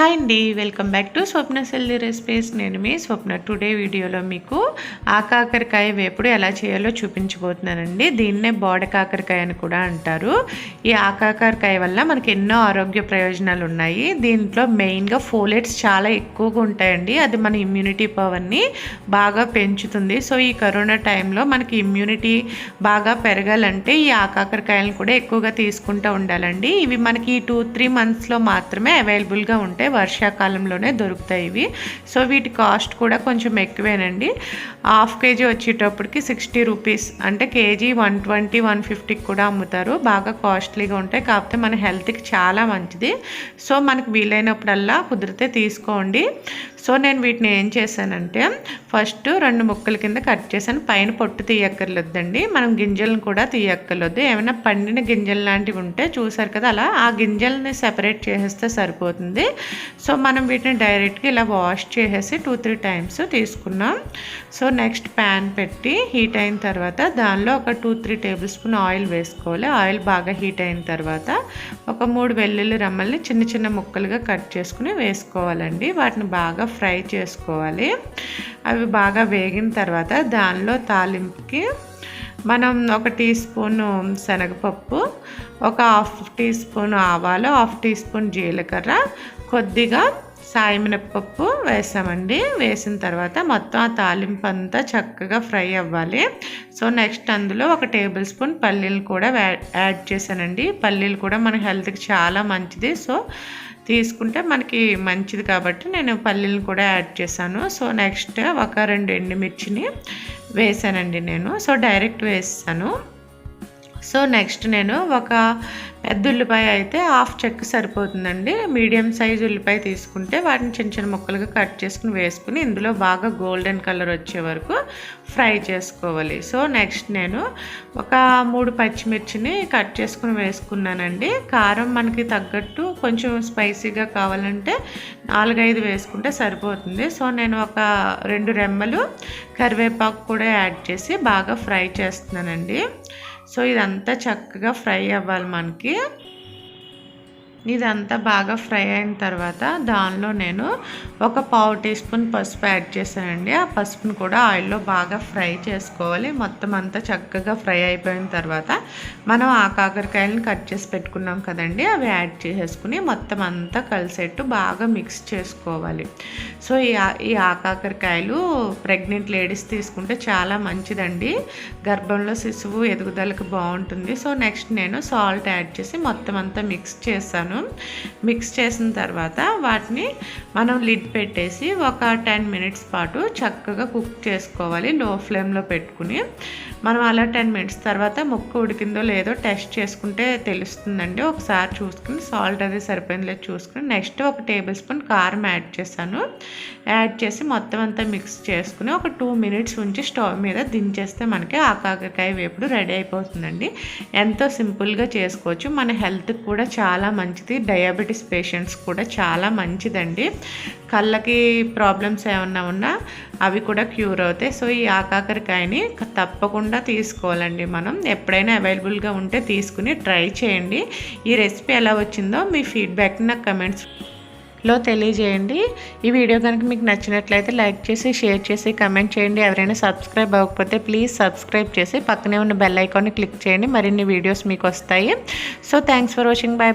Hi అండి, welcome back to Swapna healthy recipes. నేను మీ స్వప్న. Today వీడియోలో మీకు ఆకాకరకాయ వేపుడు ఎలా చేయాలో చూపించబోతున్నానండి. దీన్నే బోడ కాకరకాయ అని కూడా అంటారు. ఈ ఆకాకరకాయ వల్ల మనకి ఎన్నో ఆరోగ్య ప్రయోజనాలు ఉన్నాయి. దీంట్లో మెయిన్గా ఫోలేట్స్ చాలా ఎక్కువగా ఉంటాయండి. అది మన ఇమ్యూనిటీ పవర్ని బాగా పెంచుతుంది. సో ఈ కరోనా టైంలో మనకి ఇమ్యూనిటీ బాగా పెరగాలంటే ఈ ఆకాకరకాయలను కూడా ఎక్కువగా తీసుకుంటూ ఉండాలండి. ఇవి మనకి 2-3 మంత్స్లో మాత్రమే అవైలబుల్గా ఉంటాయి. వర్షాకాలంలోనే దొరుకుతాయి ఇవి. సో వీటి కాస్ట్ కూడా కొంచెం ఎక్కువేనండి. హాఫ్ కేజీ వచ్చేటప్పటికి 60 రూపీస్, అంటే కేజీ 120-150 కూడా అమ్ముతారు. బాగా కాస్ట్లీగా ఉంటాయి, కాకపోతే మన హెల్త్కి చాలా మంచిది. సో మనకు వీలైనప్పుడల్లా కుదిరితే తీసుకోండి. సో నేను వీటిని ఏం చేశానంటే ఫస్ట్ 2 ముక్కల కింద కట్ చేశాను. పైన పొట్టు తీయక్కర్లేదండి, మనం గింజలను కూడా తీయక్కర్లేదు. ఏమైనా పండిన గింజలు లాంటివి ఉంటే చూసారు కదా, అలా ఆ గింజల్ని సెపరేట్ చేసేస్తే సరిపోతుంది. సో మనం వీటిని డైరెక్ట్గా ఇలా వాష్ చేసేసి 2-3 టైమ్స్ తీసుకున్నాం. సో నెక్స్ట్ ప్యాన్ పెట్టి హీట్ అయిన తర్వాత దానిలో ఒక 2-3 టేబుల్ స్పూన్ ఆయిల్ వేసుకోవాలి. ఆయిల్ బాగా హీట్ అయిన తర్వాత ఒక 3 వెల్లుల్లి రెమ్మల్ని చిన్న చిన్న ముక్కలుగా కట్ చేసుకుని వేసుకోవాలండి. వాటిని బాగా ఫ్రై చేసుకోవాలి. అవి బాగా వేగిన తర్వాత దానిలో తాలింపుకి మనం 1 టీ స్పూన్ శనగపప్పు, ఒక 1/2 టీ స్పూన్ ఆవాలు, 1/2 టీ స్పూన్ జీలకర్ర, కొద్దిగా సాయమినపప్పు వేసామండి. వేసిన తర్వాత మొత్తం ఆ తాలింపు అంతా చక్కగా ఫ్రై అవ్వాలి. సో నెక్స్ట్ అందులో 1 టేబుల్ స్పూన్ పల్లీలు కూడా యాడ్ చేశానండి. పల్లీలు కూడా మన హెల్త్కి చాలా మంచిది. సో తీసుకుంటే మనకి మంచిది కాబట్టి నేను పల్లీలను కూడా యాడ్ చేశాను. సో నెక్స్ట్ ఒక 2 ఎండుమిర్చిని వేసానండి నేను. సో డైరెక్ట్ వేసాను. సో నెక్స్ట్ నేను ఒక పెద్ద ఉల్లిపాయ అయితే 1/2 చెక్క సరిపోతుందండి. మీడియం సైజ్ ఉల్లిపాయ తీసుకుంటే వాటిని చిన్న చిన్న ముక్కలుగా కట్ చేసుకుని వేసుకుని ఇందులో బాగా గోల్డెన్ కలర్ వచ్చే వరకు ఫ్రై చేసుకోవాలి. సో నెక్స్ట్ నేను ఒక 3 పచ్చిమిర్చిని కట్ చేసుకుని వేసుకున్నానండి. కారం మనకి తగ్గట్టు కొంచెం స్పైసీగా కావాలంటే 4-5 వేసుకుంటే సరిపోతుంది. సో నేను ఒక 2 రెమ్మలు కరివేపాకు కూడా యాడ్ చేసి బాగా ఫ్రై చేస్తున్నానండి. సో ఇదంతా చక్కగా ఫ్రై అవ్వాలి మనకి. ఇదంతా బాగా ఫ్రై అయిన తర్వాత దానిలో నేను ఒక 1/2 టీ స్పూన్ పసుపు యాడ్ చేశానండి. ఆ పసుపును కూడా ఆయిల్లో బాగా ఫ్రై చేసుకోవాలి. మొత్తం అంతా చక్కగా ఫ్రై అయిపోయిన తర్వాత మనం ఆ కాకరకాయలను కట్ చేసి పెట్టుకున్నాం కదండి, అవి యాడ్ చేసేసుకుని మొత్తం అంతా కలిసేట్టు బాగా మిక్స్ చేసుకోవాలి. సో ఈ ఆకాకరకాయలు ప్రెగ్నెంట్ లేడీస్ తీసుకుంటే చాలా మంచిదండి. గర్భంలో శిశువు ఎదుగుదలకు బాగుంటుంది. సో నెక్స్ట్ నేను సాల్ట్ యాడ్ చేసి మొత్తం అంతా మిక్స్ చేశాను. మిక్స్ చేసిన తర్వాత వాటిని మనం లిడ్ పెట్టేసి ఒక 10 మినిట్స్ పాటు చక్కగా కుక్ చేసుకోవాలి లో ఫ్లేమ్లో పెట్టుకుని. మనం అలా 10 మినిట్స్ తర్వాత ముక్క ఉడికిందో లేదో టెస్ట్ చేసుకుంటే తెలుస్తుందండి. ఒకసారి చూసుకుని సాల్ట్ అది సరిపోయిందో లేదో చూసుకుని నెక్స్ట్ 1 టేబుల్ స్పూన్ కారం యాడ్ చేశాను. యాడ్ చేసి మొత్తం అంతా మిక్స్ చేసుకుని ఒక 2 మినిట్స్ ఉంచి స్టవ్ మీద దించేస్తే మనకి ఆకాకరకాయ వేపుడు రెడీ అయిపోతుందండి. ఎంతో సింపుల్గా చేసుకోవచ్చు. మన హెల్త్కి కూడా చాలా మంచిది. డయాబెటీస్ పేషెంట్స్ కూడా చాలా మంచిదండి. కళ్ళకి ప్రాబ్లమ్స్ ఏమన్నా ఉన్నా అవి కూడా క్యూర్ అవుతాయి. సో ఈ ఆకాకరకాయని తప్పకుండా తీసుకోవాలండి. మనం ఎప్పుడైనా అవైలబుల్గా ఉంటే తీసుకుని ట్రై చేయండి. ఈ రెసిపీ ఎలా వచ్చిందో మీ ఫీడ్బ్యాక్ని నాకు కమెంట్స్లో తెలియజేయండి. ఈ వీడియో కనుక మీకు నచ్చినట్లయితే లైక్ చేసి, షేర్ చేసి, కమెంట్ చేయండి. ఎవరైనా సబ్స్క్రైబ్ అవ్వకపోతే ప్లీజ్ సబ్స్క్రైబ్ చేసి పక్కనే ఉన్న బెల్ ఐకాన్ని క్లిక్ చేయండి. మరిన్ని వీడియోస్ మీకు వస్తాయి. So thanks for watching. By.